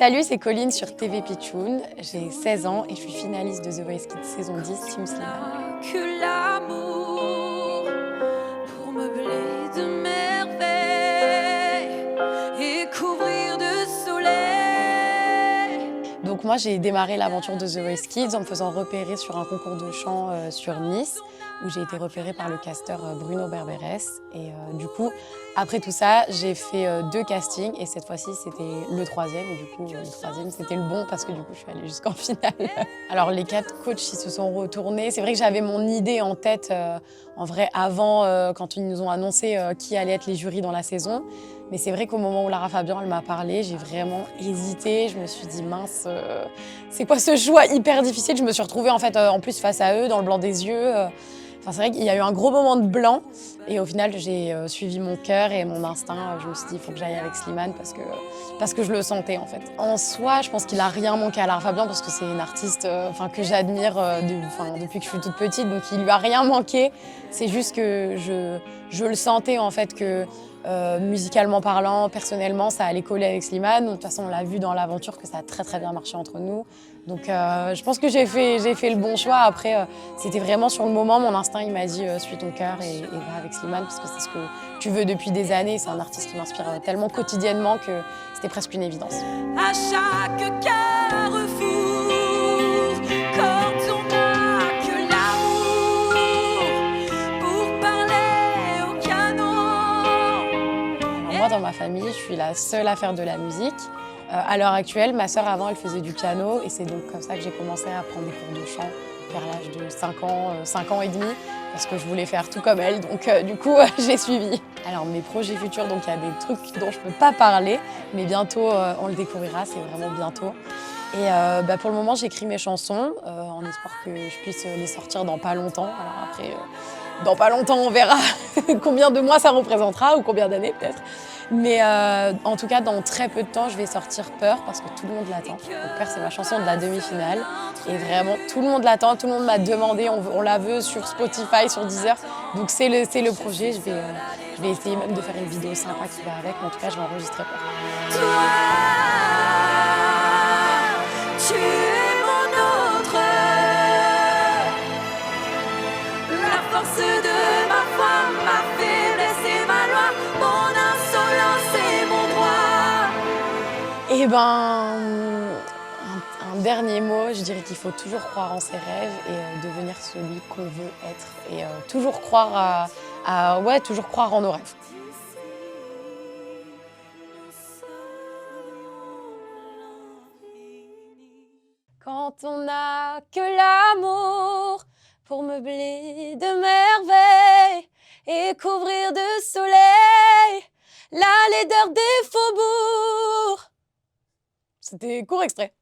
Salut, c'est Colline sur TV Pitchoun. J'ai 16 ans et je suis finaliste de The Voice Kids saison 10, Team Slimane. Que l'amour pour meubler de merveilles et couvrir de soleil. Donc moi, j'ai démarré l'aventure de The Voice Kids en me faisant repérer sur un concours de chant sur Nice, où j'ai été repérée par le casteur Bruno Berberès. Et du coup, après tout ça, j'ai fait 2 castings et cette fois-ci, c'était le 3e. Et du coup, le 3e, c'était le bon parce que du coup, je suis allée jusqu'en finale. Alors les 4 coachs, ils se sont retournés. C'est vrai que j'avais mon idée en tête, en vrai, avant, quand ils nous ont annoncé qui allait être les jurys dans la saison. Mais c'est vrai qu'au moment où Lara Fabian elle m'a parlé, j'ai vraiment hésité. Je me suis dit mince, c'est quoi ce choix hyper difficile? Je me suis retrouvée en fait en plus face à eux, dans le blanc des yeux. Enfin, c'est vrai qu'il y a eu un gros moment de blanc. Et au final, j'ai suivi mon cœur et mon instinct. Je me suis dit, il faut que j'aille avec Slimane parce que je le sentais en fait. En soi, je pense qu'il a rien manqué à Lara Fabian parce que c'est une artiste que j'admire depuis que je suis toute petite. Donc il lui a rien manqué. C'est juste que je le sentais en fait que musicalement parlant, personnellement, ça allait coller avec Slimane. De toute façon, on l'a vu dans l'aventure que ça a très bien marché entre nous. Donc je pense que j'ai fait le bon choix. Après, c'était vraiment sur le moment, mon instinct il m'a dit suis ton cœur et va avec Slimane parce que c'est ce que tu veux depuis des années. C'est un artiste qui m'inspire tellement quotidiennement que c'était presque une évidence. À chaque carrefour, quand on n'a que l'amour pour parler au canon. Moi, dans ma famille, je suis la seule à faire de la musique. À l'heure actuelle, ma sœur, avant, elle faisait du piano et c'est donc comme ça que j'ai commencé à prendre des cours de chant vers l'âge de 5 ans et demi, parce que je voulais faire tout comme elle, donc du coup, j'ai suivi. Alors, mes projets futurs, donc il y a des trucs dont je ne peux pas parler, mais bientôt, on le découvrira, c'est vraiment bientôt. Et pour le moment, j'écris mes chansons en espoir que je puisse les sortir dans pas longtemps. Alors après, dans pas longtemps, on verra combien de mois ça représentera ou combien d'années peut-être. Mais en tout cas, dans très peu de temps, je vais sortir Peur parce que tout le monde l'attend. Donc Peur, c'est ma chanson de la demi-finale. Et vraiment, tout le monde l'attend, tout le monde m'a demandé, on la veut sur Spotify, sur Deezer. Donc c'est le projet, je vais essayer même de faire une vidéo sympa qui va avec, mais en tout cas, je vais enregistrer Peur. Toi, tu es mon autre, la force de ma foi, ma faiblesse et ma loi, mon insolence et mon droit. Eh ben, un dernier mot, je dirais qu'il faut toujours croire en ses rêves et devenir celui qu'on veut être. Et toujours croire toujours croire en nos rêves. Quand on n'a que l'amour pour meubler de merveilles et couvrir de soleil la laideur des faubourgs. C'était court extrait.